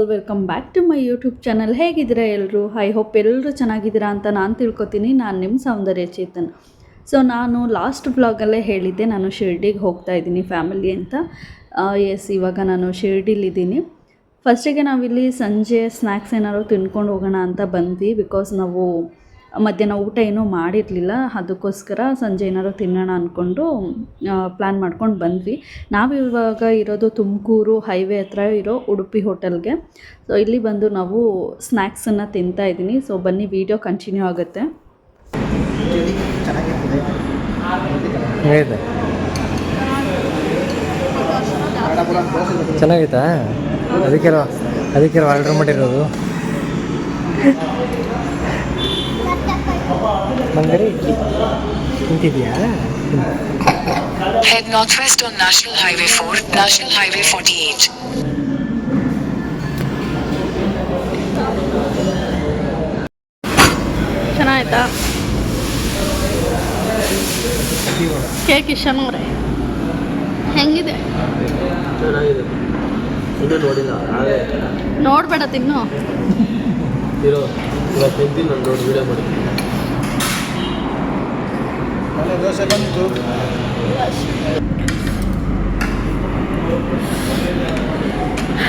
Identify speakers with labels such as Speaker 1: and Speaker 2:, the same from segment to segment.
Speaker 1: All, welcome back to my YouTube channel. ಹೇಗಿದ್ದೀರಾ ಎಲ್ಲರೂ? I hope ಎಲ್ಲರೂ ಚೆನ್ನಾಗಿದ್ದೀರಾ ಅಂತ ನಾನು ತಿಳ್ಕೊತೀನಿ. ನಾನು ನಿಮ್ಮ ಸೌಂದರ್ಯ ಚೇತನ್. ಸೊ ನಾನು ಲಾಸ್ಟ್ ವ್ಲಾಗಲ್ಲೇ ಹೇಳಿದ್ದೆ ನಾನು ಶಿರ್ಡಿಗೆ ಹೋಗ್ತಾ ಇದ್ದೀನಿ ಫ್ಯಾಮಿಲಿ ಅಂತ. ಎಸ್, ಇವಾಗ ನಾನು ಶಿರ್ಡಿಲಿದ್ದೀನಿ. ಫಸ್ಟಿಗೆ ನಾವಿಲ್ಲಿ ಸಂಜೆ ಸ್ನ್ಯಾಕ್ಸ್ ಏನಾದ್ರು ತಿನ್ಕೊಂಡು ಹೋಗೋಣ ಅಂತ ಬಂದ್ವಿ. ಬಿಕಾಸ್ ನಾವು ಮಧ್ಯಾಹ್ನ ಊಟ ಏನೂ ಮಾಡಿರಲಿಲ್ಲ, ಅದಕ್ಕೋಸ್ಕರ ಸಂಜೆ ಏನಾದ್ರು ತಿನ್ನೋಣ ಅಂದ್ಕೊಂಡು ಪ್ಲ್ಯಾನ್ ಮಾಡ್ಕೊಂಡು ಬಂದ್ವಿ. ನಾವಿವಾಗ ಇರೋದು ತುಮಕೂರು ಹೈವೇ ಹತ್ರ ಇರೋ ಉಡುಪಿ ಹೋಟೆಲ್ಗೆ. ಸೊ ಇಲ್ಲಿ ಬಂದು ನಾವು ಸ್ನ್ಯಾಕ್ಸನ್ನು ತಿಂತಾಯಿದ್ದೀನಿ. ಸೊ ಬನ್ನಿ, ವಿಡಿಯೋ ಕಂಟಿನ್ಯೂ ಆಗುತ್ತೆ.
Speaker 2: ಚೆನ್ನಾಗೈತಾ? ಅದಕ್ಕೆ ಆರ್ಡರ್ ಮಾಡಿರೋದು. ಮಂಗರಿ ತಿಂತಿದ್ಯಾ?
Speaker 3: Head northwest on National Highway 4, National Highway 48.
Speaker 1: ಚೆನ್ನಾಯ್ತಾ ಕೇಕ್? ಇಷ್ಟನವ್ರೆ ಹೆಂಗಿದೆ?
Speaker 4: ಚೆನ್ನಾಗಿದೆ. ಇನ್ನೂ ನೋಡಿಲ್ಲ,
Speaker 1: ನೋಡಬೇಡ, ತಿನ್ನು.
Speaker 4: ಇವಾಗ ತಿಂತೀನಿ, ನಾನು ನೋಡಿ ವಿಡಿಯೋ ಮಾಡಿ. ದೋಸೆ ಬಂತು.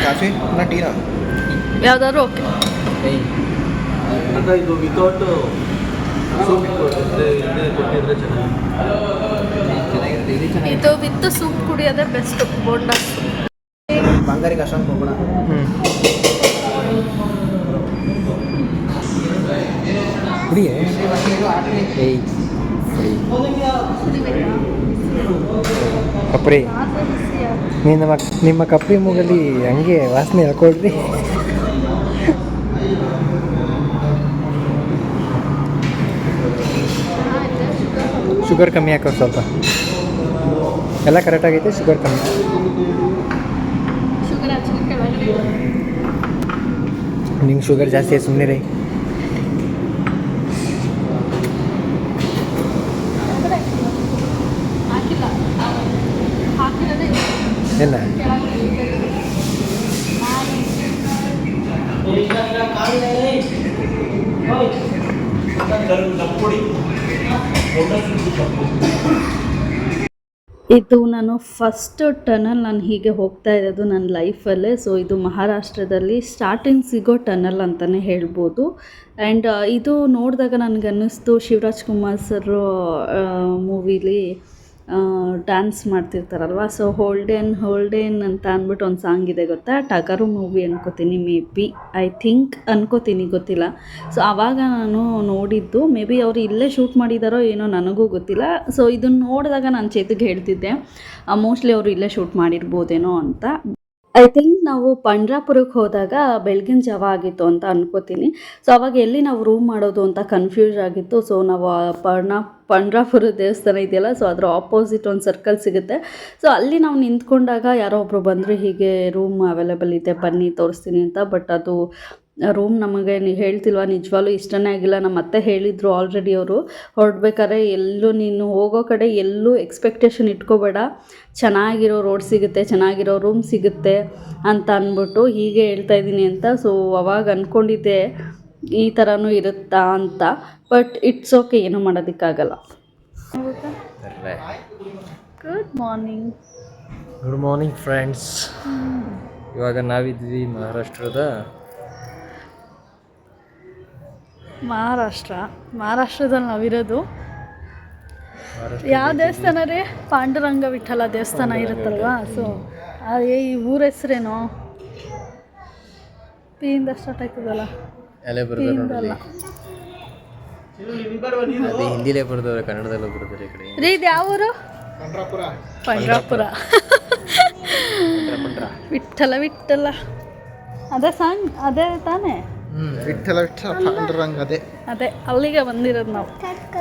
Speaker 4: ಕಾಫಿ ಟೀನಾ?
Speaker 1: ಯಾವ್ದಾದ್ರು ಓಕೆ.
Speaker 4: ಅಕ್ಕ, ಇದು ವಿತೌಟ್ ಸೂಪ್ ಕೊಟ್ಟಿದ್ರೆ ಚೆನ್ನಾಗಿ.
Speaker 1: ಇದು ವಿತ್ ಸೂಪ್ ಕುಡಿಯೋದೇ ಬೆಸ್ಟ್. ಬೋಂಡ
Speaker 4: ಬಂಗಾರಿಗೆ ಅಷ್ಟೊಂದು ಹೋಗೋಣ.
Speaker 2: ಕುಡಿಯೇ? ಕಪ್ರಿ, ನಿಮ್ಮ ಕಪ್ರಿ ಮೂಗಲ್ಲಿ ಹಂಗೆ ವಾಸನೆ ಹೇಳ್ಕೊಳ್ರಿ. ಶುಗರ್ ಕಮ್ಮಿ ಹಾಕೋದು ಸ್ವಲ್ಪ. ಎಲ್ಲ ಕರೆಕ್ಟಾಗೈತೆ, ಶುಗರ್ ಕಮ್ಮಿ. ನಿಮ್ಗೆ ಶುಗರ್ ಜಾಸ್ತಿ ಆಯ್ತು, ಸುಮ್ಮನೆ ರೀ. ಇಲ್ಲ
Speaker 1: ಇದು ನಾನು ಫಸ್ಟ್ ಟನಲ್ ನಾನು ಹೀಗೆ ಹೋಗ್ತಾ ಇರೋದು ನನ್ನ ಲೈಫಲ್ಲೇ. ಸೊ ಇದು ಮಹಾರಾಷ್ಟ್ರದಲ್ಲಿ ಸ್ಟಾರ್ಟಿಂಗ್ ಸಿಗೋ ಟನಲ್ ಅಂತಲೇ ಹೇಳ್ಬೋದು. ಆ್ಯಂಡ್ ಇದು ನೋಡಿದಾಗ ನನಗನ್ನಿಸ್ತು ಶಿವರಾಜ್ ಕುಮಾರ್ ಸರ್ ಮೂವಿಲಿ ಡ್ಯಾನ್ಸ್ ಮಾಡ್ತಿರ್ತಾರಲ್ವ. ಸೊ ಹೋಲ್ಡೇನ್ ಅಂತ ಅಂದ್ಬಿಟ್ಟು ಒಂದು ಸಾಂಗ್ ಇದೆ ಗೊತ್ತಾ? ಟಗರು ಮೂವಿ ಅನ್ಕೋತೀನಿ, ಮೇ ಬಿ, ಐ ಥಿಂಕ್ ಅನ್ಕೋತೀನಿ, ಗೊತ್ತಿಲ್ಲ. ಸೊ ಆವಾಗ ನಾನು ನೋಡಿದ್ದು. ಮೇ ಬಿ ಅವರು ಇಲ್ಲೇ ಶೂಟ್ ಮಾಡಿದಾರೋ ಏನೋ, ನನಗೂ ಗೊತ್ತಿಲ್ಲ. ಸೊ ಇದನ್ನು ನೋಡಿದಾಗ ನಾನು ಚೇತಿಗೆ ಹೇಳ್ತಿದ್ದೆ ಮೋಸ್ಟ್ಲಿ ಅವರು ಇಲ್ಲೇ ಶೂಟ್ ಮಾಡಿರ್ಬೋದೇನೋ ಅಂತ. ಐ ಥಿಂಕ್ ನಾವು ಪಂಡ್ರಾಪುರಕ್ಕೆ ಹೋದಾಗ ಬೆಳಗಿನ ಜಾವ ಆಗಿತ್ತು ಅಂತ ಅನ್ಕೋತೀನಿ. ಸೊ ಅವಾಗ ಎಲ್ಲಿ ನಾವು ರೂಮ್ ಮಾಡೋದು ಅಂತ ಕನ್ಫ್ಯೂಸ್ ಆಗಿತ್ತು. ಸೊ ನಾವು ಪಂಡ್ರಾಪುರ ದೇವಸ್ಥಾನ ಇದೆಯಲ್ಲ, ಸೊ ಅದರ ಆಪೋಸಿಟ್ ಒಂದು ಸರ್ಕಲ್ ಸಿಗುತ್ತೆ. ಸೊ ಅಲ್ಲಿ ನಾವು ನಿಂತ್ಕೊಂಡಾಗ ಯಾರೋ ಒಬ್ಬರು ಬಂದರು, ಹೀಗೆ ರೂಮ್ ಅವೈಲೇಬಲ್ ಇದೆ ಬನ್ನಿ ತೋರಿಸ್ತೀನಿ ಅಂತ. ಬಟ್ ಅದು ರೂಮ್ ನಮಗೆ ಹೇಳ್ತಿಲ್ವ, ನಿಜವಾಗ್ಲೂ ಇಷ್ಟನೇ ಆಗಿಲ್ಲ. ನಮ್ಮ ಅತ್ತೆ ಹೇಳಿದರು ಆಲ್ರೆಡಿ, ಅವರು ಹೊರಡ್ಬೇಕಾದ್ರೆ ಎಲ್ಲೂ ನೀನು ಹೋಗೋ ಕಡೆ ಎಲ್ಲೂ ಎಕ್ಸ್ಪೆಕ್ಟೇಷನ್ ಇಟ್ಕೋಬೇಡ, ಚೆನ್ನಾಗಿರೋ ರೋಡ್ ಸಿಗುತ್ತೆ, ಚೆನ್ನಾಗಿರೋ ರೂಮ್ ಸಿಗುತ್ತೆ ಅಂತ ಅಂದ್ಬಿಟ್ಟು ಹೀಗೆ ಹೇಳ್ತಾ ಇದ್ದೀನಿ ಅಂತ. ಸೊ ಅವಾಗ ಅಂದ್ಕೊಂಡಿದ್ದೆ ಈ ಥರನೂ ಇರುತ್ತಾ ಅಂತ. ಬಟ್ ಇಟ್ಸ್ ಓಕೆ, ಏನೂ ಮಾಡೋದಕ್ಕಾಗಲ್ಲ. Good morning.
Speaker 2: Good morning friends. ಇವಾಗ ನಾವಿದ್ವಿ
Speaker 1: ಮಹಾರಾಷ್ಟ್ರದಲ್ಲಿ ನಾವಿರೋದು. ಯಾವ ದೇವಸ್ಥಾನ ರೀ? ಪಾಂಡುರಂಗ ವಿಠಲ ದೇವಸ್ಥಾನ ಇರುತ್ತಲ್ವಾ. ಸೊ ಈ ಊರ ಹೆಸ್ರೇನೋ ಪಿಯಿಂದ ಸ್ಟಾರ್ಟ್ ಆಯ್ತದಲ್ಲ.
Speaker 2: ಹಿಂದಿಲೇ ಬರ್ದವ್ರೆ, ಕನ್ನಡದಲ್ಲೂ ಬರ್ತಾರೆ. ಈ ಕಡೆ
Speaker 1: ರೀ, ಇದು ಯಾವ ಊರು? ಪಂಡ್ರಾಪುರ. ವಿಠಲ ಅದೇ ಸಾಂಗ್, ಅದೇ ತಾನೇ?
Speaker 4: ವಿಠಲ ಪಾಂಡುರಂಗ,
Speaker 1: ಅದೇ ಅಲ್ಲಿಗೆ ಬಂದಿರೋದು ನಾವು.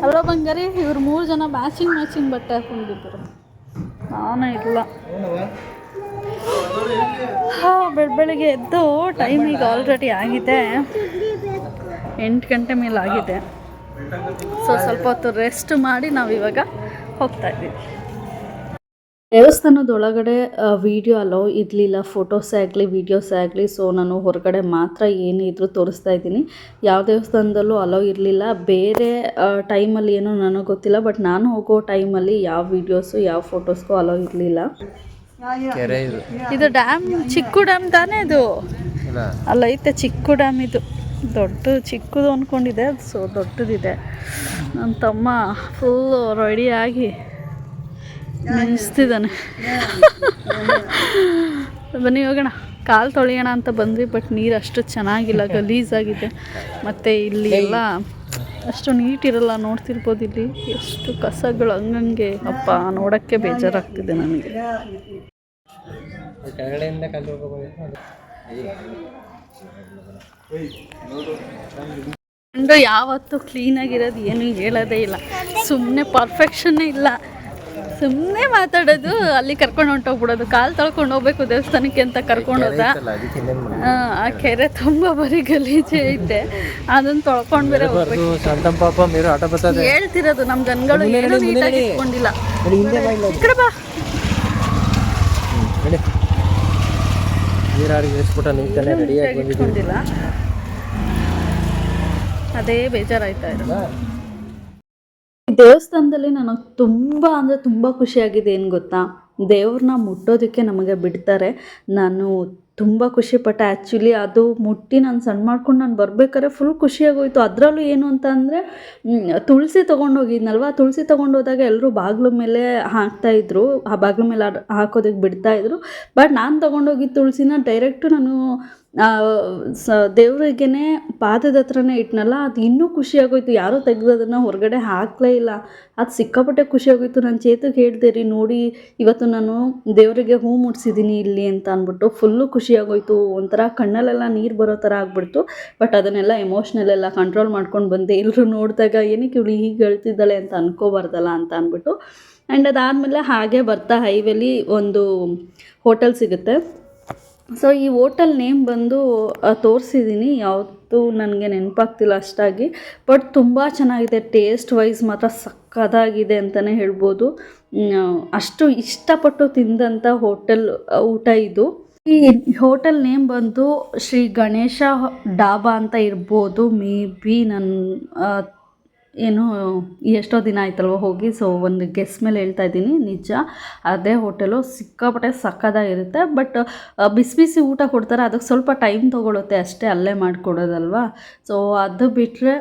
Speaker 1: ಅಲ್ವಾ ಬಂಗಾರಿ? ಇವ್ರು 3 ಜನ ಮ್ಯಾಚಿಂಗ್ ಬಟ್ಟೆ ಹಾಕೊಂಡಿದ್ರು, ನಾನೇ ಇಲ್ಲ. ಬೆಳಗ್ಗೆ ಎದ್ದು ಟೈಮಿಗೆ ಆಲ್ರೆಡಿ ಆಗಿದೆ, 8 ಗಂಟೆ ಮೇಲೆ ಆಗಿದೆ. ಸೊ ಸ್ವಲ್ಪ ಹೊತ್ತು ರೆಸ್ಟ್ ಮಾಡಿ ನಾವು ಇವಾಗ ಹೋಗ್ತಾ ಇದ್ದೀವಿ. ದೇವಸ್ಥಾನದೊಳಗಡೆ ವೀಡಿಯೋ ಅಲೋ ಇರಲಿಲ್ಲ, ಫೋಟೋಸೇ ಆಗಲಿ ವೀಡಿಯೋಸೇ ಆಗಲಿ. ಸೊ ನಾನು ಹೊರಗಡೆ ಮಾತ್ರ ಏನೇ ಇದ್ರೂ ತೋರಿಸ್ತಾ ಇದ್ದೀನಿ. ಯಾವ ದೇವಸ್ಥಾನದಲ್ಲೂ ಅಲೋ ಇರಲಿಲ್ಲ. ಬೇರೆ ಟೈಮಲ್ಲಿ ಏನೋ ನನಗೆ ಗೊತ್ತಿಲ್ಲ, ಬಟ್ ನಾನು ಹೋಗೋ ಟೈಮಲ್ಲಿ ಯಾವ ವೀಡಿಯೋಸು ಯಾವ ಫೋಟೋಸ್ಗೂ ಅಲೋ ಇರಲಿಲ್ಲ.
Speaker 2: ಕೆರೆ ಇದು
Speaker 1: ಇದು ಡ್ಯಾಮ್, ಚಿಕ್ಕು ಡ್ಯಾಮ್ ತಾನೇ ಇದು? ಅಲ್ಲೈತೆ ಚಿಕ್ಕು ಡ್ಯಾಮ್. ಇದು ದೊಡ್ಡ ಚಿಕ್ಕದು ಅಂದ್ಕೊಂಡಿದ್ದೆ, ಸೊ ದೊಡ್ಡದಿದೆ. ನನ್ನ ತಮ್ಮ ಫುಲ್ಲು ರೆಡಿಯಾಗಿ ನೆನೆಸ್ತಿದ್ದಾನೆ. ಬನ್ನಿ ಹೋಗೋಣ, ಕಾಲು ತೊಳೆಯೋಣ ಅಂತ ಬಂದ್ವಿ. ಬಟ್ ನೀರು ಅಷ್ಟು ಚೆನ್ನಾಗಿಲ್ಲ, ಗಲೀಜಾಗಿದೆ. ಮತ್ತು ಇಲ್ಲಿ ಎಲ್ಲ ಅಷ್ಟು ನೀಟಿರಲ್ಲ, ನೋಡ್ತಿರ್ಬೋದು. ಇಲ್ಲಿ ಎಷ್ಟು ಕಸಗಳು ಹಂಗಂಗೆ. ಅಪ್ಪ ನೋಡೋಕ್ಕೆ ಬೇಜಾರಾಗ್ತಿದೆ ನನಗೆ.
Speaker 2: ಕೆಳಗಡೆಯಿಂದ ಕಲ್ಲು ಹೋಗೋದು.
Speaker 1: ಅಂಡು ಯಾವತ್ತೂ ಕ್ಲೀನಾಗಿರೋದು ಏನು ಹೇಳೋದೇ ಇಲ್ಲ. ಸುಮ್ಮನೆ ಪರ್ಫೆಕ್ಷನ್ನೇ ಇಲ್ಲ, ಸುಮ್ಮನೆ ಮಾತಾಡೋದು. ಅಲ್ಲಿ ಕರ್ಕೊಂಡು ಹೊಂಟೋಗ್ಬಿಡೋದು. ಕಾಲು ತೊಳ್ಕೊಂಡು ಹೋಗ್ಬೇಕು ದೇವಸ್ಥಾನಕ್ಕೆ ಅಂತ ಕರ್ಕೊಂಡು ಹೋದ. ಆ ಕೆರೆ ತುಂಬ ಬರೀ ಗಲೀಜೆ ಐತೆ, ಅದನ್ನು ತೊಳ್ಕೊಂಡು ಬೇರೆ ಹೋಗ್ಬೇಕು. ಹೇಳ್ತಿರೋದು ನಮ್ಮ ಜನಗಳು ಏನೂ ನೀಟಾಗಿ ಇಟ್ಕೊಂಡಿಲ್ಲ. ಈ ಕಡೆ ಬಾ. ಇಟ್ಕೊಂಡಿಲ್ಲ, ಅದೇ ಬೇಜಾರಾಯ್ತಾ ಇದೆ. ದೇವಸ್ಥಾನದಲ್ಲಿ ನನಗೆ ತುಂಬ ಅಂದರೆ ತುಂಬ ಖುಷಿಯಾಗಿದೆ. ಏನು ಗೊತ್ತಾ, ದೇವ್ರನ್ನ ಮುಟ್ಟೋದಕ್ಕೆ ನಮಗೆ ಬಿಡ್ತಾರೆ. ನಾನು ತುಂಬ ಖುಷಿಪಟ್ಟೆ. ಆ್ಯಕ್ಚುಲಿ ಅದು ಮುಟ್ಟಿ ನಾನು ಸಣ್ಣ ಮಾಡ್ಕೊಂಡು ನಾನು ಬರ್ಬೇಕಾದ್ರೆ ಫುಲ್ ಖುಷಿಯಾಗೋಯ್ತು. ಅದರಲ್ಲೂ ಏನು ಅಂತ ಅಂದರೆ ತುಳಸಿ ತೊಗೊಂಡೋಗಿದ್ನಲ್ವ, ತುಳಸಿ ತೊಗೊಂಡೋದಾಗ ಎಲ್ಲರೂ ಬಾಗಿಲು ಮೇಲೆ ಹಾಕ್ತಾಯಿದ್ರು, ಆ ಬಾಗಿಲು ಮೇಲೆ ಹಾಕೋದಕ್ಕೆ ಬಿಡ್ತಾಯಿದ್ರು. ಬಟ್ ನಾನು ತೊಗೊಂಡೋಗಿದ್ದ ತುಳಸಿನ ಡೈರೆಕ್ಟು ನಾನು ದೇವ್ರಿಗೇ ಪಾದದ ಹತ್ರನೇ ಇಟ್ನಲ್ಲ, ಅದು ಇನ್ನೂ ಖುಷಿಯಾಗೋಯ್ತು. ಯಾರೂ ತೆಗೆದೋದನ್ನು ಹೊರಗಡೆ ಹಾಕಲೇ ಇಲ್ಲ. ಅದು ಸಿಕ್ಕಾಪಟ್ಟೆ ಖುಷಿಯಾಗೋಯ್ತು. ನಾನು ಚೇತಕ್ಕೆ ಹೇಳಿದೆ ರೀ, ನೋಡಿ ಇವತ್ತು ನಾನು ದೇವರಿಗೆ ಹೂ ಮುಟ್ಸಿದ್ದೀನಿ ಇಲ್ಲಿ ಅಂತ ಅಂದ್ಬಿಟ್ಟು. ಫುಲ್ಲು ಖುಷಿಯಾಗೋಯ್ತು. ಒಂಥರ ಕಣ್ಣಲ್ಲೆಲ್ಲ ನೀರು ಬರೋ ಥರ ಆಗ್ಬಿಡ್ತು. ಬಟ್ ಅದನ್ನೆಲ್ಲ ಎಮೋಷ್ನಲೆಲ್ಲ ಕಂಟ್ರೋಲ್ ಮಾಡ್ಕೊಂಡು ಬಂದೆ. ಎಲ್ಲರೂ ನೋಡಿದಾಗ ಏನಕ್ಕೆ ಇವಳು ಹೀಗೆ ಹೇಳ್ತಿದ್ದಾಳೆ ಅಂತ ಅನ್ಕೋಬಾರ್ದಲ್ಲ ಅಂತ ಅಂದ್ಬಿಟ್ಟು. ಆ್ಯಂಡ್ ಅದಾದಮೇಲೆ ಹಾಗೆ ಬರ್ತಾ ಹೈವೇಲಿ ಒಂದು ಹೋಟೆಲ್ ಸಿಗುತ್ತೆ. ಸೊ ಈ ಹೋಟೆಲ್ ನೇಮ್ ಬಂದು ತೋರಿಸಿದ್ದೀನಿ, ಯಾವತ್ತೂ ನನಗೆ ನೆನಪಾಗ್ತಿಲ್ಲ ಅಷ್ಟಾಗಿ. ಬಟ್ ತುಂಬ ಚೆನ್ನಾಗಿದೆ. ಟೇಸ್ಟ್ ವೈಸ್ ಮಾತ್ರ ಸಕ್ಕತ್ತಾಗಿದೆ ಅಂತಲೇ ಹೇಳ್ಬೋದು. ಅಷ್ಟು ಇಷ್ಟಪಟ್ಟು ತಿಂದಂಥ ಹೋಟೆಲ್ ಊಟ ಇದು. ಈ ಹೋಟೆಲ್ ನೇಮ್ ಬಂದು ಶ್ರೀ ಗಣೇಶ ಡಾಬಾ ಅಂತ ಇರ್ಬೋದು. ಮೇ ಬಿ ನಾನು ಏನು ಎಷ್ಟೋ ದಿನ ಆಯ್ತಲ್ವ ಹೋಗಿ, ಸೊ ಒಂದು ಗೆಸ್ ಮೇಲೆ ಹೇಳ್ತಾ ಇದ್ದೀನಿ. ನಿಜ ಅದೇ ಹೋಟೆಲು. ಸಿಕ್ಕಾಪಟ್ಟೆ ಸಕ್ಕತ್ತಾಗಿರುತ್ತೆ. ಬಟ್ ಬಿಸಿ ಬಿಸಿ ಊಟ ಕೊಡ್ತಾರೆ, ಅದಕ್ಕೆ ಸ್ವಲ್ಪ ಟೈಮ್ ತೊಗೊಳುತ್ತೆ ಅಷ್ಟೇ, ಅಲ್ಲೇ ಮಾಡಿಕೊಡೋದಲ್ವ. ಸೊ ಅದು ಬಿಟ್ಟರೆ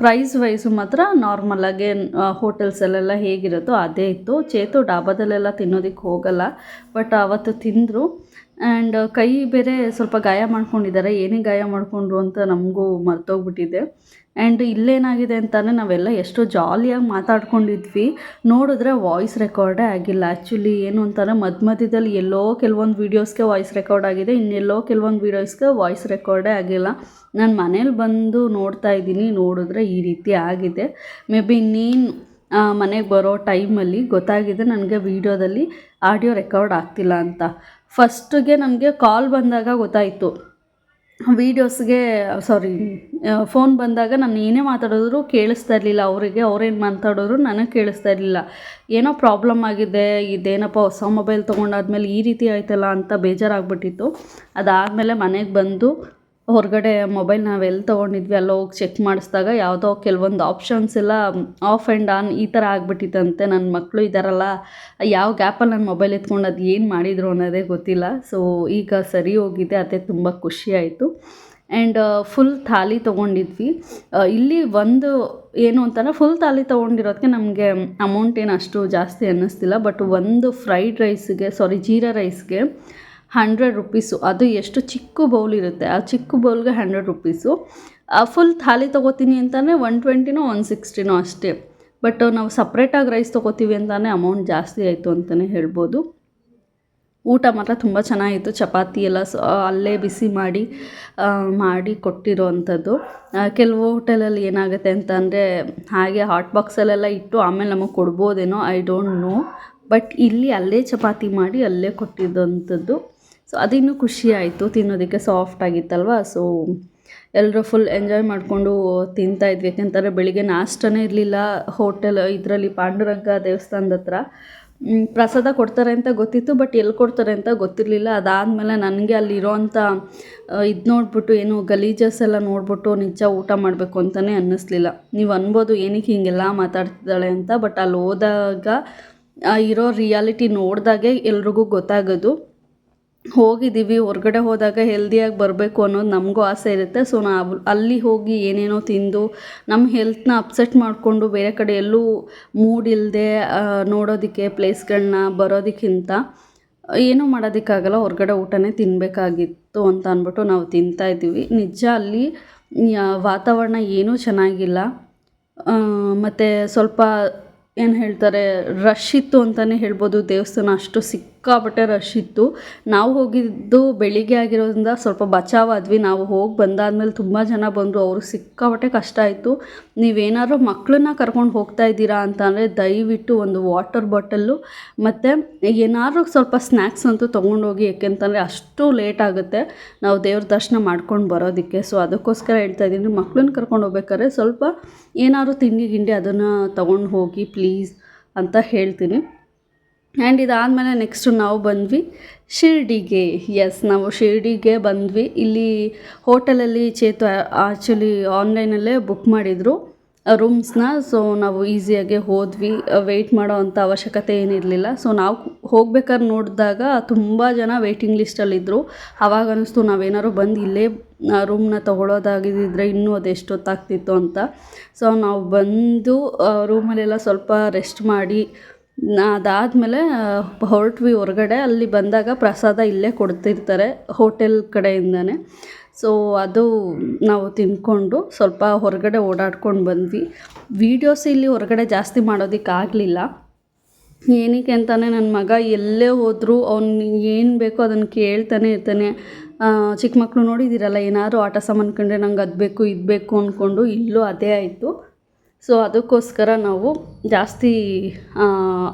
Speaker 1: ಪ್ರೈಸ್ ವೈಸು ಮಾತ್ರ ನಾರ್ಮಲಾಗೆ ಹೋಟೆಲ್ಸಲ್ಲೆಲ್ಲ ಹೇಗಿರುತ್ತೋ ಅದೇ ಇತ್ತು. ಚೇತು ಡಾಬಾದಲ್ಲೆಲ್ಲ ತಿನ್ನೋದಕ್ಕೆ ಹೋಗಲ್ಲ, ಬಟ್ ಅವತ್ತು ತಿಂದರು. ಆ್ಯಂಡ್ ಕೈ ಬೇರೆ ಸ್ವಲ್ಪ ಗಾಯ ಮಾಡ್ಕೊಂಡಿದ್ದಾರೆ. ಏನೇ ಗಾಯ ಮಾಡಿಕೊಂಡ್ರು ಅಂತ ನಮಗೂ ಮರ್ತೋಗ್ಬಿಟ್ಟಿದೆ. ಆ್ಯಂಡ್ ಇಲ್ಲೇನಾಗಿದೆ ಅಂತಲೇ ನಾವೆಲ್ಲ ಎಷ್ಟು ಜಾಲಿಯಾಗಿ ಮಾತಾಡ್ಕೊಂಡಿದ್ವಿ, ನೋಡಿದ್ರೆ ವಾಯ್ಸ್ ರೆಕಾರ್ಡೇ ಆಗಿಲ್ಲ. ಆ್ಯಕ್ಚುಲಿ ಏನು ಅಂತಾರೆ, ಮಧ್ಯದಲ್ಲಿ ಎಲ್ಲೋ ಕೆಲವೊಂದು ವೀಡಿಯೋಸ್ಗೆ ವಾಯ್ಸ್ ರೆಕಾರ್ಡ್ ಆಗಿದೆ, ಇನ್ನೆಲ್ಲೋ ಕೆಲವೊಂದು ವೀಡಿಯೋಸ್ಗೆ ವಾಯ್ಸ್ ರೆಕಾರ್ಡೇ ಆಗಿಲ್ಲ. ನಾನು ಮನೇಲಿ ಬಂದು ನೋಡ್ತಾ ಇದ್ದೀನಿ, ನೋಡಿದ್ರೆ ಈ ರೀತಿ ಆಗಿದೆ. ಮೇ ಬಿ ಇನ್ನೇನು ಮನೆಗೆ ಬರೋ ಟೈಮಲ್ಲಿ ಗೊತ್ತಾಗಿದೆ ನನಗೆ ವೀಡಿಯೋದಲ್ಲಿ ಆಡಿಯೋ ರೆಕಾರ್ಡ್ ಆಗ್ತಿಲ್ಲ ಅಂತ. ಫಸ್ಟಿಗೆ ನನಗೆ ಕಾಲ್ ಬಂದಾಗ ಗೊತ್ತಾಯಿತು. ವೀಡಿಯೋಸ್ಗೆ ಫೋನ್ ಬಂದಾಗ ನಾನು ಏನೇ ಮಾತಾಡಿದ್ರು ಕೇಳಿಸ್ತಾ ಇರಲಿಲ್ಲ ಅವರಿಗೆ. ಅವ್ರೇನು ಮಾತಾಡೋರು ನನಗೆ ಕೇಳಿಸ್ತಾ ಇರಲಿಲ್ಲ. ಏನೋ ಪ್ರಾಬ್ಲಮ್ ಆಗಿದೆ, ಇದೇನಪ್ಪ ಹೊಸ ಮೊಬೈಲ್ ತೊಗೊಂಡಾದ್ಮೇಲೆ ಈ ರೀತಿ ಆಯ್ತಲ್ಲ ಅಂತ ಬೇಜಾರಾಗ್ಬಿಟ್ಟಿತ್ತು. ಅದಾದಮೇಲೆ ಮನೆಗೆ ಬಂದು ಹೊರಗಡೆ ಮೊಬೈಲ್ ನಾವೆಲ್ಲಿ ತೊಗೊಂಡಿದ್ವಿ ಅಲ್ಲ ಹೋಗಿ ಚೆಕ್ ಮಾಡಿಸಿದಾಗ ಯಾವುದೋ ಕೆಲವೊಂದು ಆಪ್ಷನ್ಸ್ ಎಲ್ಲ ಆಫ್ ಆ್ಯಂಡ್ ಆನ್ ಈ ಥರ ಆಗಿಬಿಟ್ಟಿತ್ತಂತೆ. ನನ್ನ ಮಕ್ಕಳು ಇದ್ದಾರಲ್ಲ, ಯಾವ ಗ್ಯಾಪಲ್ಲಿ ನನ್ನ ಮೊಬೈಲ್ ಎತ್ಕೊಂಡು ಅದು ಏನು ಮಾಡಿದರು ಅನ್ನೋದೇ ಗೊತ್ತಿಲ್ಲ. ಸೊ ಈಗ ಸರಿ ಹೋಗಿದೆ, ಅದೇ ತುಂಬ ಖುಷಿಯಾಯಿತು. ಆ್ಯಂಡ್ ಫುಲ್ ಥಾಲಿ ತೊಗೊಂಡಿದ್ವಿ. ಇಲ್ಲಿ ಒಂದು ಏನು ಅಂತಂದರೆ ಫುಲ್ ಥಾಲಿ ತೊಗೊಂಡಿರೋದಕ್ಕೆ ನಮಗೆ ಅಮೌಂಟ್ ಏನು ಅಷ್ಟು ಜಾಸ್ತಿ ಅನ್ನಿಸ್ತಿಲ್ಲ. ಬಟ್ ಒಂದು ಜೀರಾ ರೈಸ್ಗೆ 100 ರುಪೀಸು. ಅದು ಎಷ್ಟು ಚಿಕ್ಕ ಬೌಲ್ ಇರುತ್ತೆ, ಆ ಚಿಕ್ಕ ಬೌಲ್ಗೆ 100 ರುಪೀಸು. ಫುಲ್ ಥಾಲಿ ತೊಗೋತೀನಿ ಅಂತಲೇ 120ನೋ 160ನೋ ಅಷ್ಟೇ. ಬಟ್ ನಾವು ಸಪ್ರೇಟಾಗಿ ರೈಸ್ ತೊಗೋತೀವಿ ಅಂತಲೇ ಅಮೌಂಟ್ ಜಾಸ್ತಿ ಆಯಿತು ಅಂತಲೇ ಹೇಳ್ಬೋದು. ಊಟ ಮಾತ್ರ ತುಂಬ ಚೆನ್ನಾಗಿತ್ತು. ಚಪಾತಿ ಎಲ್ಲ ಅಲ್ಲೇ ಬಿಸಿ ಮಾಡಿ ಕೊಟ್ಟಿರೋ ಅಂಥದ್ದು. ಕೆಲವು ಹೋಟೆಲಲ್ಲಿ ಏನಾಗುತ್ತೆ ಅಂತಂದರೆ ಹಾಗೆ ಹಾಟ್ ಬಾಕ್ಸಲ್ಲೆಲ್ಲ ಇಟ್ಟು ಆಮೇಲೆ ನಮಗೆ ಕೊಡ್ಬೋದೇನೋ, ಐ ಡೋಂಟ್ ನೋ. ಬಟ್ ಇಲ್ಲಿ ಅಲ್ಲೇ ಚಪಾತಿ ಮಾಡಿ ಅಲ್ಲೇ ಕೊಟ್ಟಿದ್ದಂಥದ್ದು. ಸೊ ಅದಿನ್ನೂ ಖುಷಿ ಆಯಿತು, ತಿನ್ನೋದಕ್ಕೆ ಸಾಫ್ಟ್ ಆಗಿತ್ತಲ್ವ. ಸೊ ಎಲ್ಲರೂ ಫುಲ್ ಎಂಜಾಯ್ ಮಾಡಿಕೊಂಡು ತಿಂತಾಯಿದ್ವಿ. ಯಾಕೆಂತಾರೆ ಬೆಳಿಗ್ಗೆ ನಾಷ್ಟನೇ ಇರಲಿಲ್ಲ ಹೋಟೆಲ್ ಇದರಲ್ಲಿ ಪಾಂಡುರಂಗ ದೇವಸ್ಥಾನದ ಹತ್ರ. ಪ್ರಸಾದ ಕೊಡ್ತಾರೆ ಅಂತ ಗೊತ್ತಿತ್ತು, ಬಟ್ ಎಲ್ಲಿ ಕೊಡ್ತಾರೆ ಅಂತ ಗೊತ್ತಿರಲಿಲ್ಲ. ಅದಾದಮೇಲೆ ನನಗೆ ಅಲ್ಲಿರೋಂಥ ಇದು ನೋಡ್ಬಿಟ್ಟು ಏನು ಗಲೀಜಸ್ ಎಲ್ಲ ನೋಡ್ಬಿಟ್ಟು ನಿಜ ಊಟ ಮಾಡಬೇಕು ಅಂತಲೇ ಅನ್ನಿಸ್ಲಿಲ್ಲ. ನೀವು ಅನ್ಬೋದು ಏನಕ್ಕೆ ಹೀಗೆಲ್ಲ ಮಾತಾಡ್ತಿದ್ದಾಳೆ ಅಂತ, ಬಟ್ ಅಲ್ಲಿ ಹೋದಾಗ ಇರೋ ರಿಯಾಲಿಟಿ ನೋಡಿದಾಗೆ ಎಲ್ರಿಗೂ ಗೊತ್ತಾಗೋದು. ಹೋಗಿದ್ದೀವಿ, ಹೊರಗಡೆ ಹೋದಾಗ ಹೆಲ್ದಿಯಾಗಿ ಬರಬೇಕು ಅನ್ನೋದು ನಮಗೂ ಆಸೆ ಇರುತ್ತೆ. ಸೊ ನಾವು ಅಲ್ಲಿ ಹೋಗಿ ಏನೇನೋ ತಿಂದು ನಮ್ಮ ಹೆಲ್ತ್ನ ಅಪ್ಸೆಟ್ ಮಾಡಿಕೊಂಡು ಬೇರೆ ಕಡೆ ಎಲ್ಲೂ ಮೂಡ್ ಇಲ್ಲದೆ ನೋಡೋದಕ್ಕೆ ಪ್ಲೇಸ್ಗಳನ್ನ ಬರೋದಕ್ಕಿಂತ ಏನೂ ಮಾಡೋದಕ್ಕಾಗಲ್ಲ, ಹೊರಗಡೆ ಊಟನೇ ತಿನ್ನಬೇಕಾಗಿತ್ತು ಅಂತ ಅಂದ್ಬಿಟ್ಟು ನಾವು ತಿಂತಾಯಿದ್ದೀವಿ. ನಿಜ ಅಲ್ಲಿ ವಾತಾವರಣ ಏನೂ ಚೆನ್ನಾಗಿಲ್ಲ, ಮತ್ತು ಸ್ವಲ್ಪ ಏನು ಹೇಳ್ತಾರೆ ರಶ್ ಇತ್ತು ಅಂತಲೇ ಹೇಳ್ಬೋದು. ದೇವಸ್ಥಾನ ಅಷ್ಟು ಸಿಕ್ಕಾಪಟ್ಟೆ ರಶ್ ಇತ್ತು. ನಾವು ಹೋಗಿದ್ದು ಬೆಳಿಗ್ಗೆ ಆಗಿರೋದ್ರಿಂದ ಸ್ವಲ್ಪ ಬಚಾವಾದ್ವಿ. ನಾವು ಹೋಗಿ ಬಂದಾದ್ಮೇಲೆ ತುಂಬ ಜನ ಬಂದರು, ಅವ್ರಿಗೆ ಸಿಕ್ಕಾಪಟ್ಟೆ ಕಷ್ಟ ಆಯಿತು. ನೀವೇನಾದ್ರು ಮಕ್ಕಳನ್ನ ಕರ್ಕೊಂಡು ಹೋಗ್ತಾ ಇದ್ದೀರಾ ಅಂತಂದರೆ ದಯವಿಟ್ಟು ಒಂದು ವಾಟರ್ ಬಾಟಲ್ಲು ಮತ್ತು ಏನಾದ್ರು ಸ್ವಲ್ಪ ಸ್ನ್ಯಾಕ್ಸ್ ಅಂತೂ ತೊಗೊಂಡೋಗಿ, ಯಾಕೆಂತಂದರೆ ಅಷ್ಟು ಲೇಟ್ ಆಗುತ್ತೆ ನಾವು ದೇವ್ರ ದರ್ಶನ ಮಾಡ್ಕೊಂಡು ಬರೋದಕ್ಕೆ. ಸೊ ಅದಕ್ಕೋಸ್ಕರ ಹೇಳ್ತಾ ಇದ್ದೀನಿ, ಮಕ್ಕಳನ್ನ ಕರ್ಕೊಂಡು ಹೋಗ್ಬೇಕಾದ್ರೆ ಸ್ವಲ್ಪ ಏನಾದ್ರು ತಿಂಡಿ ಗಿಂಡಿ ಅದನ್ನು ತೊಗೊಂಡು ಹೋಗಿ ಪ್ಲೀಸ್ ಅಂತ ಹೇಳ್ತೀನಿ. ಆ್ಯಂಡ್ ಇದಾದಮೇಲೆ ನೆಕ್ಸ್ಟು ನಾವು ಬಂದ್ವಿ ಶಿರ್ಡಿಗೆ. ನಾವು ಶಿರ್ಡಿಗೆ ಬಂದ್ವಿ. ಇಲ್ಲಿ ಹೋಟೆಲಲ್ಲಿ ಚೇತು ಆ್ಯಕ್ಚುಲಿ ಆನ್ಲೈನಲ್ಲೇ ಬುಕ್ ಮಾಡಿದರು ರೂಮ್ಸ್ನ. ಸೊ ನಾವು ಈಸಿಯಾಗೆ ಹೋದ್ವಿ, ವೆಯ್ಟ್ ಮಾಡೋ ಅಂಥ ಅವಶ್ಯಕತೆ ಏನಿರಲಿಲ್ಲ. ಸೊ ನಾವು ಹೋಗ್ಬೇಕಾದ್ರೆ ನೋಡಿದಾಗ ತುಂಬ ಜನ ವೆಯ್ಟಿಂಗ್ ಲಿಸ್ಟಲ್ಲಿದ್ದರು. ಆವಾಗ ಅನ್ನಿಸ್ತು ನಾವೇನಾದ್ರು ಬಂದು ಇಲ್ಲೇ ರೂಮ್ನ ತೊಗೊಳೋದಾಗಿದ್ದರೆ ಇನ್ನೂ ಅದೆಷ್ಟೊತ್ತಾಗ್ತಿತ್ತು ಅಂತ. ಸೊ ನಾವು ಬಂದು ರೂಮಲ್ಲೆಲ್ಲ ಸ್ವಲ್ಪ ರೆಸ್ಟ್ ಮಾಡಿ ಅದಾದಮೇಲೆ ಹೊರಟ್ವಿ ಹೊರಗಡೆ. ಅಲ್ಲಿ ಬಂದಾಗ ಪ್ರಸಾದ ಇಲ್ಲೇ ಕೊಡ್ತಿರ್ತಾರೆ ಹೋಟೆಲ್ ಕಡೆಯಿಂದನೇ. ಸೊ ಅದು ನಾವು ತಿಂದ್ಕೊಂಡು ಸ್ವಲ್ಪ ಹೊರಗಡೆ ಓಡಾಡ್ಕೊಂಡು ಬಂದ್ವಿ. ವೀಡಿಯೋಸ್ ಇಲ್ಲಿ ಹೊರಗಡೆ ಜಾಸ್ತಿ ಮಾಡೋದಕ್ಕಾಗಲಿಲ್ಲ. ಏನಕ್ಕೆ ಅಂತಲೇ ನನ್ನ ಮಗ ಎಲ್ಲೇ ಹೋದರೂ ಅವ್ನು ಏನು ಬೇಕೋ ಅದನ್ನು ಕೇಳ್ತಾನೆ ಇರ್ತಾನೆ. ಚಿಕ್ಕ ಮಕ್ಕಳು ನೋಡಿದ್ದೀರಲ್ಲ, ಏನಾದ್ರು ಆಟ ಸಾಮಾನು ಕಂಡ್ರೆ ನಂಗೆ ಅದು ಬೇಕು ಇದು ಬೇಕು ಅಂದ್ಕೊಂಡು ಇಲ್ಲೂ ಅದೇ ಆಯಿತು. ಸೊ ಅದಕ್ಕೋಸ್ಕರ ನಾವು ಜಾಸ್ತಿ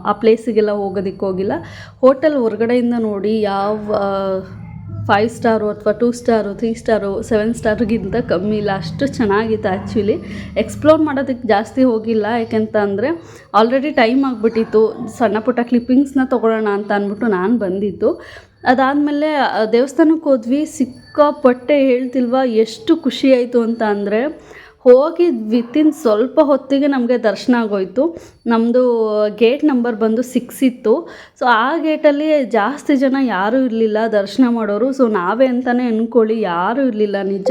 Speaker 1: ಆ ಪ್ಲೇಸಿಗೆಲ್ಲ ಹೋಗೋದಕ್ಕೆ ಹೋಗಿಲ್ಲ. ಹೋಟೆಲ್ ಹೊರಗಡೆಯಿಂದ ನೋಡಿ ಯಾವ 5 ಸ್ಟಾರು ಅಥವಾ 2 ಸ್ಟಾರು 3 ಸ್ಟಾರು 7 ಸ್ಟಾರ್ಗಿಂತ ಕಮ್ಮಿ ಇಲ್ಲ, ಅಷ್ಟು ಚೆನ್ನಾಗಿತ್ತು. ಆ್ಯಕ್ಚುಲಿ ಎಕ್ಸ್ಪ್ಲೋರ್ ಮಾಡೋದಕ್ಕೆ ಜಾಸ್ತಿ ಹೋಗಿಲ್ಲ, ಯಾಕೆಂತ ಅಂದರೆ ಆಲ್ರೆಡಿ ಟೈಮ್ ಆಗಿಬಿಟ್ಟಿತ್ತು. ಸಣ್ಣ ಪುಟ್ಟ ಕ್ಲಿಪ್ಪಿಂಗ್ಸ್ನ ತೊಗೊಳ್ಳೋಣ ಅಂತ ಅಂದ್ಬಿಟ್ಟು ನಾನು ಬಂದಿದ್ದು. ಅದಾದಮೇಲೆ ದೇವಸ್ಥಾನಕ್ಕೆ ಹೋದ್ವಿ. ಸಿಕ್ಕಾಪಟ್ಟೆ ಹೇಳ್ತಿಲ್ವ ಎಷ್ಟು ಖುಷಿ ಆಯಿತು ಅಂತ ಅಂದರೆ, ಹೋಗಿ ವಿತಿನ್ ಸ್ವಲ್ಪ ಹೊತ್ತಿಗೆ ನಮಗೆ ದರ್ಶನ ಆಗೋಯಿತು. ನಮ್ಮದು ಗೇಟ್ ನಂಬರ್ ಬಂದು 6 ಇತ್ತು. ಸೊ ಆ ಗೇಟಲ್ಲಿ ಜಾಸ್ತಿ ಜನ ಯಾರೂ ಇರಲಿಲ್ಲ ದರ್ಶನ ಮಾಡೋರು. ಸೊ ನಾವೇ ಅಂತಲೇ ಅಂದ್ಕೊಳ್ಳಿ, ಯಾರೂ ಇರಲಿಲ್ಲ. ನಿಜ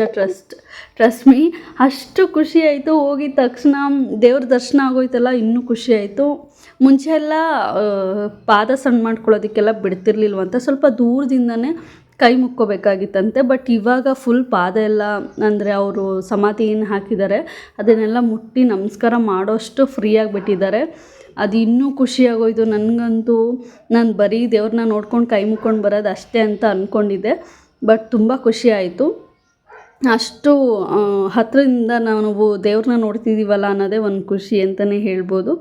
Speaker 1: ಟ್ರಸ್ಟ್ ಮೀ, ಅಷ್ಟು ಖುಷಿ ಆಯಿತು. ಹೋಗಿದ ತಕ್ಷಣ ದೇವ್ರ ದರ್ಶನ ಆಗೋಯ್ತಲ್ಲ, ಇನ್ನೂ ಖುಷಿ ಆಯಿತು. ಮುಂಚೆ ಎಲ್ಲ ಪಾದ ಸಣ್ಣ ಮಾಡ್ಕೊಳ್ಳೋದಕ್ಕೆಲ್ಲ ಬಿಡ್ತಿರ್ಲಿಲ್ವಂತ, ಸ್ವಲ್ಪ ದೂರದಿಂದನೇ ಕೈ ಮುಕ್ಕೋಬೇಕಾಗಿತ್ತಂತೆ. ಬಟ್ ಇವಾಗ ಫುಲ್ ಪಾದ ಎಲ್ಲ ಅಂದರೆ ಅವರು ಸಮಾಧಿ ಏನು ಹಾಕಿದ್ದಾರೆ ಅದನ್ನೆಲ್ಲ ಮುಟ್ಟಿ ನಮಸ್ಕಾರ ಮಾಡೋಷ್ಟು ಫ್ರೀಯಾಗಿ ಬಿಟ್ಟಿದ್ದಾರೆ. ಅದು ಇನ್ನೂ ಖುಷಿಯಾಗೋಯ್ತು ನನಗಂತೂ. ನಾನು ಬರೀ ದೇವ್ರನ್ನ ನೋಡ್ಕೊಂಡು ಕೈ ಮುಕ್ಕೊಂಡು ಬರೋದು ಅಷ್ಟೇ ಅಂತ ಅಂದ್ಕೊಂಡಿದ್ದೆ, ಬಟ್ ತುಂಬ ಖುಷಿ ಆಯಿತು. ಅಷ್ಟು ಹತ್ತಿರದಿಂದ ನಾವು ದೇವ್ರನ್ನ ನೋಡ್ತಿದ್ದೀವಲ್ಲ ಅನ್ನೋದೇ ಒಂದು ಖುಷಿ ಅಂತಲೇ ಹೇಳ್ಬೋದು.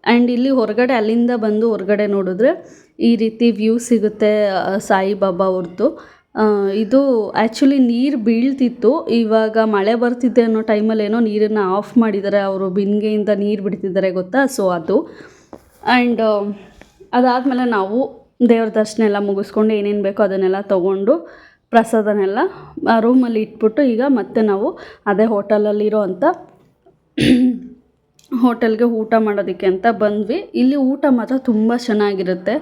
Speaker 1: ಆ್ಯಂಡ್ ಇಲ್ಲಿ ಹೊರಗಡೆ ಅಲ್ಲಿಂದ ಬಂದು ಹೊರಗಡೆ ನೋಡಿದ್ರೆ ಈ ರೀತಿ ವ್ಯೂ ಸಿಗುತ್ತೆ ಸಾಯಿಬಾಬಾ ಅವ್ರದ್ದು. ಇದು ಆ್ಯಕ್ಚುಲಿ ನೀರು ಬೀಳ್ತಿತ್ತು, ಇವಾಗ ಮಳೆ ಬರ್ತಿದ್ದೆ ಅನ್ನೋ ಟೈಮಲ್ಲಿ ಏನೋ ನೀರನ್ನು ಆಫ್ ಮಾಡಿದ್ದಾರೆ, ಅವರು ಬಿಂದಿಗೆಯಿಂದ ನೀರು ಬಿಡ್ತಿದ್ದಾರೆ ಗೊತ್ತಾ. ಸೊ ಅದು ಆ್ಯಂಡ್ ಅದಾದಮೇಲೆ ನಾವು ದೇವ್ರ ದರ್ಶನ ಎಲ್ಲ ಮುಗಿಸ್ಕೊಂಡು ಏನೇನು ಬೇಕೋ ಅದನ್ನೆಲ್ಲ ತೊಗೊಂಡು ಪ್ರಸಾದನೆಲ್ಲ ರೂಮಲ್ಲಿ ಇಟ್ಬಿಟ್ಟು ಈಗ ಮತ್ತೆ ನಾವು ಅದೇ ಹೋಟೆಲಲ್ಲಿರೋ ಅಂಥ ಹೋಟೆಲ್ಗೆ ಊಟ ಮಾಡೋದಕ್ಕೆ ಅಂತ ಬಂದ್ವಿ. ಇಲ್ಲಿ ಊಟ ಮಾತ್ರ ತುಂಬ ಚೆನ್ನಾಗಿರುತ್ತೆ.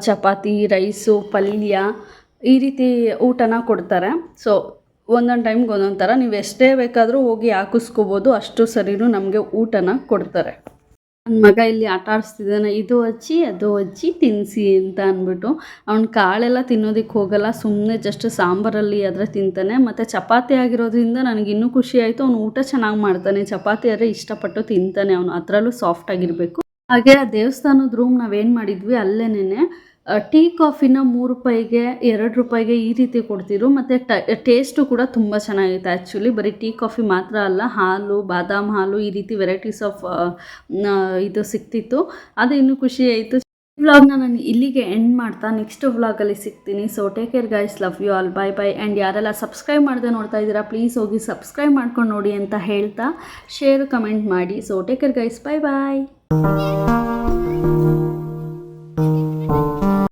Speaker 1: ಚಪಾತಿ, ರೈಸು, ಪಲ್ಯ ಈ ರೀತಿ ಊಟನ ಕೊಡ್ತಾರೆ. ಸೊ ಒಂದೊಂದು ಟೈಮ್ಗೆ ಒಂದೊಂದು ಥರ, ನೀವು ಎಷ್ಟೇ ಬೇಕಾದರೂ ಹೋಗಿ ಹಾಕಿಸ್ಕೋಬೋದು, ಅಷ್ಟು ಸರಿನೂ ನಮಗೆ ಊಟನ ಕೊಡ್ತಾರೆ. ನನ್ನ ಮಗ ಇಲ್ಲಿ ಆಟ ಆಡಿಸ್ತಿದ್ದಾನೆ, ಇದು ಹಚ್ಚಿ ಅದು ಹಚ್ಚಿ ತಿನ್ನಿಸಿ ಅಂತ ಅಂದ್ಬಿಟ್ಟು. ಅವ್ನು ಕಾಳೆಲ್ಲ ತಿನ್ನೋದಕ್ಕೆ ಹೋಗಲ್ಲ, ಸುಮ್ಮನೆ ಜಸ್ಟ್ ಸಾಂಬಾರಲ್ಲಿ ಆದರೆ ತಿಂತಾನೆ. ಮತ್ತು ಚಪಾತಿ ಆಗಿರೋದ್ರಿಂದ ನನಗೆ ಇನ್ನೂ ಖುಷಿ ಆಯಿತು. ಅವ್ನು ಊಟ ಚೆನ್ನಾಗಿ ಮಾಡ್ತಾನೆ, ಚಪಾತಿ ಆದರೆ ಇಷ್ಟಪಟ್ಟು ತಿಂತಾನೆ ಅವನು, ಅದರಲ್ಲೂ ಸಾಫ್ಟ್ ಆಗಿರಬೇಕು. ಹಾಗೆ ಆ ದೇವಸ್ಥಾನದ ರೂಮ್ ನಾವೇನು ಮಾಡಿದ್ವಿ ಅಲ್ಲೇನೆ ಟೀ ಕಾಫಿನ 3 ರೂಪಾಯಿಗೆ 2 ರೂಪಾಯಿಗೆ ಈ ರೀತಿ ಕೊಡ್ತಿದ್ರು. ಮತ್ತು ಟೇಸ್ಟು ಕೂಡ ತುಂಬ ಚೆನ್ನಾಗಿತ್ತು. ಆ್ಯಕ್ಚುಲಿ ಬರೀ ಟೀ ಕಾಫಿ ಮಾತ್ರ ಅಲ್ಲ, ಹಾಲು, ಬಾದಾಮ್ ಹಾಲು ಈ ರೀತಿ ವೆರೈಟೀಸ್ ಆಫ್ ಇದು ಸಿಕ್ತಿತ್ತು. ಅದು ಇನ್ನೂ ಖುಷಿ ಆಯಿತು. ಈ ವ್ಲಾಗ್ನ ನಾನು ಇಲ್ಲಿಗೆ ಎಂಡ್ ಮಾಡ್ತಾ ನೆಕ್ಸ್ಟ್ ವ್ಲಾಗಲ್ಲಿ ಸಿಗ್ತೀನಿ. So take care guys, love you all, bye bye. And ಯಾರೆಲ್ಲ ಸಬ್ಸ್ಕ್ರೈಬ್ ಮಾಡದೆ ನೋಡ್ತಾ ಇದ್ದೀರಾ ಪ್ಲೀಸ್ ಹೋಗಿ ಸಬ್ಸ್ಕ್ರೈಬ್ ಮಾಡ್ಕೊಂಡು ನೋಡಿ ಅಂತ ಹೇಳ್ತಾ ಶೇರ್ ಕಮೆಂಟ್ ಮಾಡಿ. So take care guys, bye ಬಾಯ್.